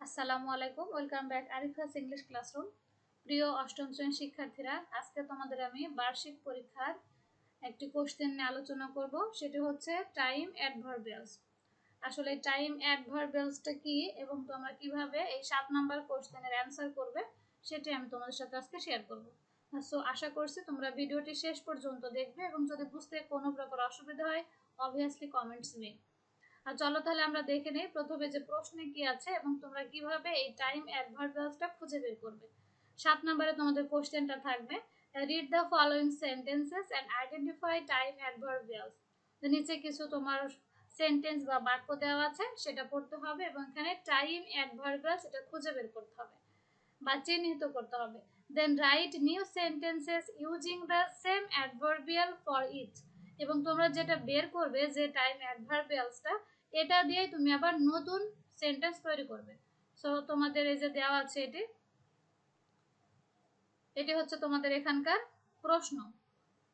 আসসালামু আলাইকুম, welcome back Arifa's English classroom. প্রিয় অষ্টম শ্রেণীর শিক্ষার্থীরা, আজকে তোমাদের আমি বার্ষিক পরীক্ষার একটি কোশ্চেন নিয়ে আলোচনা করব। সেটি হচ্ছে টাইম অ্যাডভার্বিয়ালস। আসলে টাইম অ্যাডভার্বিয়ালসটা কি এবং তোমরা কিভাবে এই 7 নাম্বার কোশ্চেনের অ্যান্সার করবে সেটি আমি তোমাদের সাথে আজকে শেয়ার করব। সো আশা করছি তোমরা ভিডিওটি শেষ পর্যন্ত দেখবে এবং যদি বুঝতে কোনো প্রকার অসুবিধা হয় অবভিয়াসলি কমেন্টস মে। আর চলো তাহলে আমরা দেখে নেই প্রথমে যে প্রশ্নে কি আছে এবং তোমরা কিভাবে এই টাইম অ্যাডভার্বিয়ালসটা খুঁজে বের করবে। 7 নম্বরে তোমাদের কোশ্চেনটা থাকবে, read the following sentences and identify time adverbials. তো নিচে কিছু তোমার সেন্টেন্স বা বাক্য দেওয়া আছে, সেটা পড়তে হবে এবং এখানে টাইম অ্যাডভার্বিয়ালস এটা খুঁজে বের করতে হবে বা চিহ্নিত করতে হবে। Then write new sentences using the same adverbial for each. এবং তোমরা যেটা বের করবে যে টাইম অ্যাডভার্বিয়ালসটা, এটা দিয়ে তুমি আবার নতুন সেন্টেন্স তৈরি করবে। সো তোমাদের এই যে দেওয়া আছে এটি হচ্ছে তোমাদের এখানকার প্রশ্ন।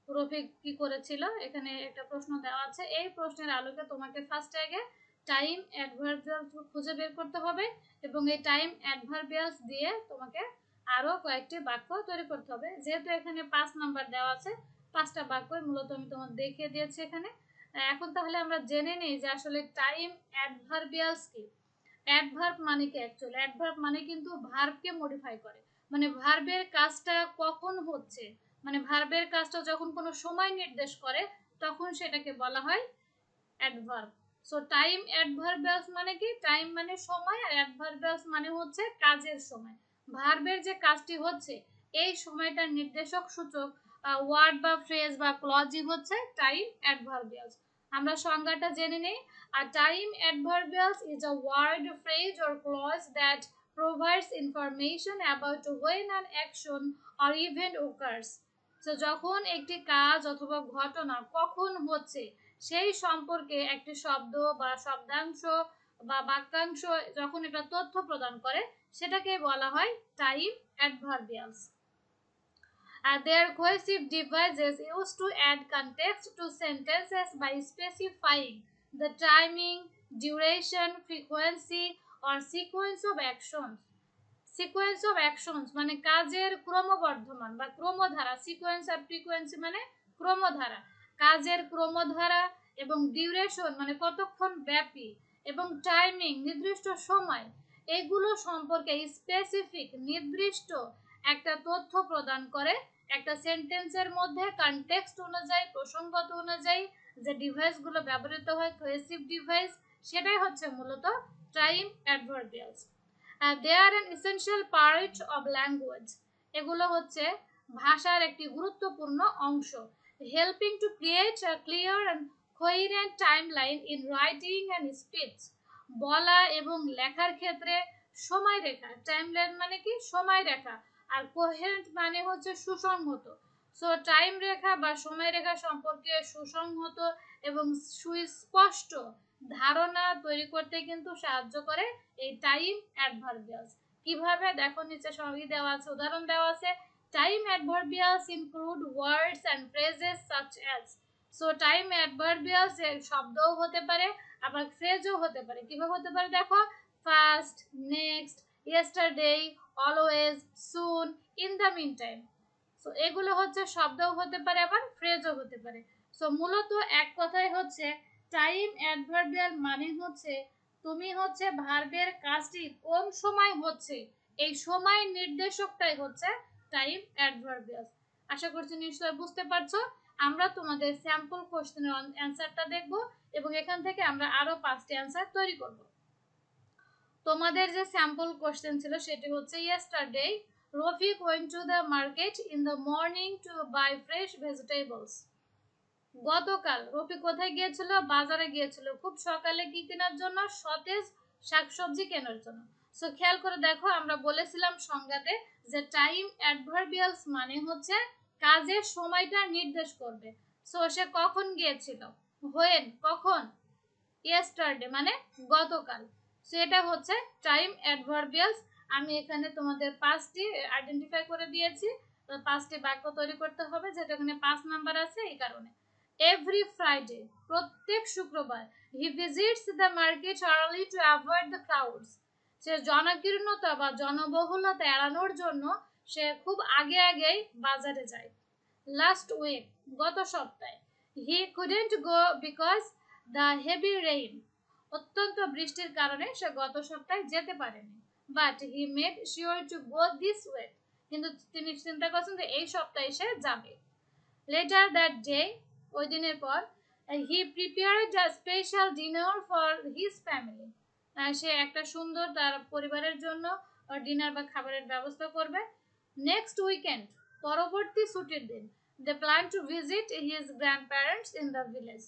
রফিক কি করেছিল, এখানে একটা প্রশ্ন দেওয়া আছে। এই প্রশ্নের আলোকে তোমাকে ফার্স্ট আগে টাইম অ্যাডভার্বিয়ালস খুঁজে বের করতে হবে এবং এই টাইম অ্যাডভার্বিয়ালস দিয়ে তোমাকে আরো কয়েকটি বাক্য তৈরি করতে হবে। যেহেতু এখানে 5 নাম্বার দেওয়া আছে, 5টা বাক্যই মূলত আমি তোমাদের দেখিয়ে দিয়েছি এখানে। এখন তাহলে আমরা জেনে নিই যে আসলে টাইম অ্যাডভার্বিয়ালস কি। অ্যাডভার্ব মানে কি? অ্যাকচুয়ালি অ্যাডভার্ব মানে কিন্তু ভার্বকে মডিফাই করে, মানে ভার্বের কাজটা কখন হচ্ছে, মানে ভার্বের কাজটা যখন কোনো সময় নির্দেশ করে তখন সেটাকে বলা হয় অ্যাডভার্ব। সো টাইম অ্যাডভার্বিয়ালস মানে কি? টাইম মানে সময়, আর অ্যাডভার্বিয়ালস মানে হচ্ছে কাজের সময়। ভার্বের যে কাজটি হচ্ছে এই সময়টার নির্দেশক সূচক ওয়ার্ড বা ফ্রেজ বা ক্লজই হচ্ছে টাইম অ্যাডভার্বিয়ালস। আমরা সংজ্ঞাটা জেনে নেই। A time adverbials is a word, phrase or clause that provides information about when an action or event occurs. So যখন একটি কাজ অথবা ঘটনা কখন হচ্ছে সেই সম্পর্কে একটি শব্দ বা শব্দাংশ বা বাক্যাংশ যখন এটা তথ্য প্রদান করে সেটাকে বলা হয় time adverbials. They are cohesive devices used to add context to sentences by specifying the timing, duration, frequency, or sequence of actions. Sequence of actions মানে কাজের ক্রমবর্ধমান বা ক্রমধারা। সিকোয়েন্স আর ফ্রিকোয়েন্সি মানে ক্রমধারা, কাজের ক্রমধারা। এবং ডিউরেশন মানে কতক্ষণ ব্যাপী, এবং টাইমিং নির্দিষ্ট সময়, এগুলো সম্পর্কে স্পেসিফিক নির্দিষ্ট একটা তথ্য প্রদান করে একটা সেন্টেন্সের মধ্যে কনটেক্সট অনুযায়ী, প্রসঙ্গত অনুযায়ী যে ডিভাইসগুলো ব্যবহৃত হয়, কোহেসিভ ডিভাইস, সেটাই হচ্ছে মূলত time adverbials. They are an essential part of language. এগুলো হচ্ছে ভাষার একটি গুরুত্বপূর্ণ অংশ। Helping to create a clear and coherent timeline in writing and speech. বলা এবং লেখার ক্ষেত্রে সময় রেখা, টাইমলাইন মানে কি? সময় রেখা। আর কোহেরেন্ট মানে হচ্ছে সুসংহত। সো টাইম রেখা বা সময় রেখা সম্পর্কে সুসংহত এবং সুস্পষ্ট ধারণা তৈরি করতে কিন্তু সাহায্য করে এই টাইম অ্যাডভার্বিয়ালস। কিভাবে? দেখো নিচে সবই দেওয়া আছে, উদাহরণ দেওয়া আছে। Time adverbials include words and phrases such as. So time adverbials এর শব্দও হতে পারে আবার ফ্রেজও হতে পারে। কিভাবে হতে পারে দেখো, first, next, yesterday, always, soon, in the mean time. So এগুলো হচ্ছে শব্দও হতে পারে আবার ফ্রেজও হতে পারে। সো মূলত এক কথায় হচ্ছে টাইম অ্যাডভার্বিয়াল মানে হচ্ছে তুমি হচ্ছে ভার্বের কাজটি কোন সময় হচ্ছে এই সময় নির্দেশকটাই হচ্ছে টাইম অ্যাডভার্বিয়াল। আশা করছি নিশ্চয়ই বুঝতে পারছো। আমরা তোমাদের স্যাম্পল কোশ্চেনের অ্যান্সারটা দেখব এবং এখান থেকে আমরা আরো 5টি অ্যান্সার তৈরি করব। তোমাদের যে স্যাম্পল কোশ্চেন ছিল সেটি হচ্ছে, yesterday Rafiq went to the market in the morning to buy fresh vegetables. গতকাল রফিক কোথায় গিয়েছিল? বাজারে গিয়েছিল খুব সকালে। কি কেনার জন্য? সতেজ শাকসবজি কেনার জন্য। সো খেয়াল করে দেখো, আমরা বলেছিলাম সংজ্ঞাতে যে টাইম অ্যাডভার্বিয়ালস মানে হচ্ছে কাজের সময়টা নির্দেশ করবে। সো সে কখন গিয়েছিল? হোয়েন, কখন? ইয়েস্টারডে মানে গতকাল। সো এটা হচ্ছে টাইম অ্যাডভার্বিয়ালস। আমি এখানে তোমাদের 5টি আইডেন্টিফাই করে দিয়েছি। তো 5টি বাক্য তৈরি করতে হবে, যেটা এখানে 5 নাম্বার আছে এই কারণে। এভরি ফ্রাইডে প্রত্যেক শুক্রবার, he visits the market early to avoid the crowds. সে জনাকীর্ণতা বা জনবহুলতা এড়ানোর জন্য সে খুব আগেই বাজারে যায়। লাস্ট উইক, গত সপ্তাহে, he couldn't go because the heavy rain, অত্যন্ত বৃষ্টির কারণে সে গত সপ্তাহে যেতে পারেনি। But he made sure to go this week, কিন্তু তিনি চিন্তা করছেন যে এই সপ্তাহে সে যাবে। লেটার দ্যাট ডে, ওই দিনের পর, he prepared a special dinner for his family, সে একটা সুন্দর তার পরিবারের জন্য ডিনার বা খাবারের ব্যবস্থা করবে। নেক্সট উইকেন্ড, পরবর্তী ছুটির দিন, they plan to visit his grandparents in the village,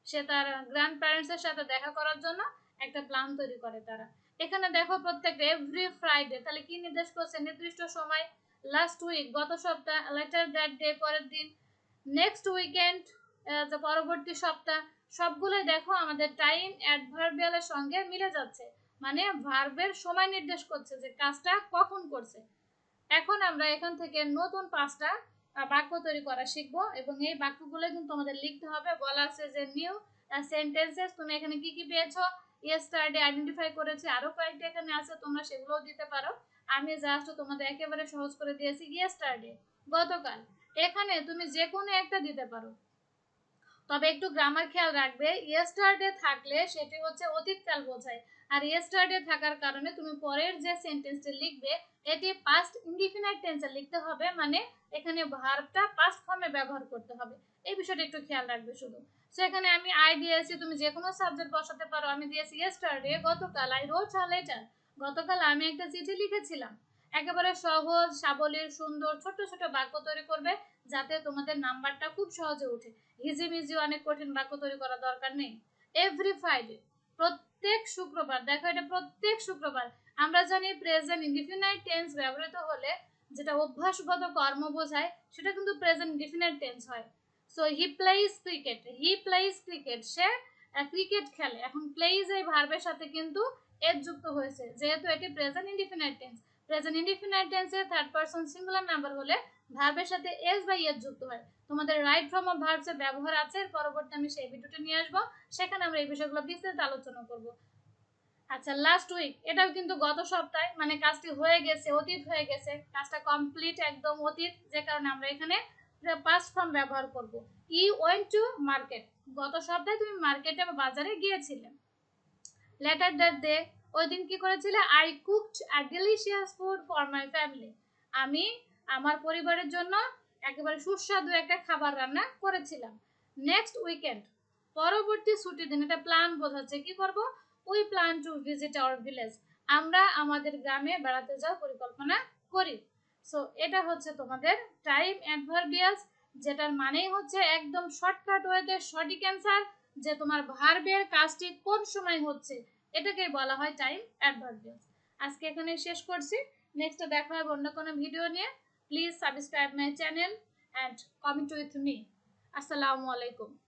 সে তার গ্র্যান্ড প্যারেন্টসের সাথে দেখা করার জন্য একটা প্ল্যান তৈরি করে তারা। এখানে দেখো প্রত্যেকটা এভরি ফ্রাইডে, তাহলে কি নির্দেশ করছে? নির্দিষ্ট সময়। লাস্ট উইক, গত সপ্তাহ। লেটার দ্যাট ডে, পরের দিন। নেক্সট উইকেন্ড, পরবর্তী সপ্তাহ। সবগুলোই দেখো আমাদের টাইম অ্যাডভার্বিয়ালের সঙ্গে মিলে যাচ্ছে, মানে ভার্বের সময় নির্দেশ করছে যে কাজটা কখন করছে। এখন আমরা এখান থেকে নতুন 5টা বাক্য তৈরি করা শিখবো, এবং এই বাক্যগুলো কিন্তু আমাদের লিখতে হবে। বলা আছে যে নিউ সেন্টেন্সেস, তুমি এখানে কি কি পেয়েছো? ইয়েস্টারডে আইডেন্টিফাই করেছি, আরো কয়েকটা এখানে আছে, তোমরা সেগুলোও দিতে পারো। আমি জাস্ট তোমাদের একেবারে সহজ করে দিয়েছি ইয়েস্টারডে, গতকাল। এখানে তুমি যে কোনো একটা দিতে পারো, তবে একটু গ্রামার খেয়াল রাখবে। ইয়েস্টারডে থাকলে সেটি হচ্ছে অতীতকাল বোঝায়, আর ইয়েস্টারডে থাকার কারণে তুমি পরের যে সেন্টেন্সটি লিখবে এটি পাস্ট ইনডিফিনাইট টেন্সে লিখতে হবে, মানে এখানে ভার্বটা পাস্ট ফর্মে ব্যবহার করতে হবে। এই বিষয়টা একটু খেয়াল রাখবে শুধু। সো এখানে আমি আই দিয়েছি, তুমি যে কোনো সাবজেক্ট বসাতে পারো। আমি দিয়েছি ইয়েস্টারডে, গতকাল। আই রোট আ লেটার, গতকাল আমি একটা চিঠি লিখেছিলাম। একেবারে সহজ সাবলীল সুন্দর ছোট ছোট বাক্য তৈরি করবে, যাতে তোমাদের নাম্বারটা খুব সহজে উঠে। হিজিমিজি অনেক কঠিন বাক্য তৈরি করার দরকার নেই। এভরি ফ্রাইডে, প্রত্যেক শুক্রবার। দেখো এটা প্রত্যেক শুক্রবার। আমরা জানি প্রেজেন্ট ইনডিফিনাইট টেন্স ব্যবহৃত হলে যেটা অভ্যাসগত কর্ম বোঝায়, সেটা কিন্তু প্রেজেন্ট ইনডিফিনাইট টেন্স হয়। So he plays cricket, he plays cricket, say cricket খেলে। এখন প্লেইজ এই ভার্বের সাথে কিন্তু এস যুক্ত হয়েছে, যেহেতু এটি present indefinite tense. Present indefinite টেন্সে থার্ড পারসন সিঙ্গুলার নাম্বার হলে ভার্বের সাথে এস বা ইয়েস যুক্ত হয়। তোমাদের রাইট ফর্ম অফ ভার্বস এর ব্যবহার আছে, পরবর্তী আমি সেই ভিডিওটা নিয়ে আসবো, সেখানে আমরা এই বিষয়গুলো বিস্তারিত আলোচনা করব। আচ্ছা, লাস্ট উইক, এটাও কিন্তু গত সপ্তাহে, মানে কাজটি হয়ে গেছে, অতীত হয়ে গেছে, কাজটা কমপ্লিট, একদম অতীত, যে কারণে আমরা এখানে পাস্ট ফর্ম ব্যবহার করব। ই ওয়েন্ট টু মার্কেট, গত সপ্তাহে তুমি মার্কেটে বা বাজারে গিয়েছিলে। লেটার দ্যাট ডে, ওই দিন কি করেছিলে? I cooked a delicious food for my family, আমি আমার পরিবারের জন্য একেবারে সুস্বাদু একটা খাবার রান্না করেছিলাম। নেক্সট উইকেন্ড, পরবর্তী ছুটির দিন, এটা প্ল্যান বোঝাচ্ছে। কি করব? We plan to visit our village, আমরা আমাদের গ্রামে বেড়াতে যাওয়ার পরিকল্পনা করি। সো এটা হচ্ছে তোমাদের টাইম অ্যাডভার্বিয়ালস, যেটার মানেই হচ্ছে একদম শর্টকাট ওয়েতে সঠিক অ্যান্সার, যে তোমার ভার্বের কাজটি কোন সময় হচ্ছে, এটাকে বলা হয় টাইম অ্যাডভার্বিয়ালস। আজকে এখানে শেষ করছি, নেক্সট দেখা হবে অন্য কোনো ভিডিও নিয়ে। Please subscribe my channel and comment with me. আসসালামু আলাইকুম।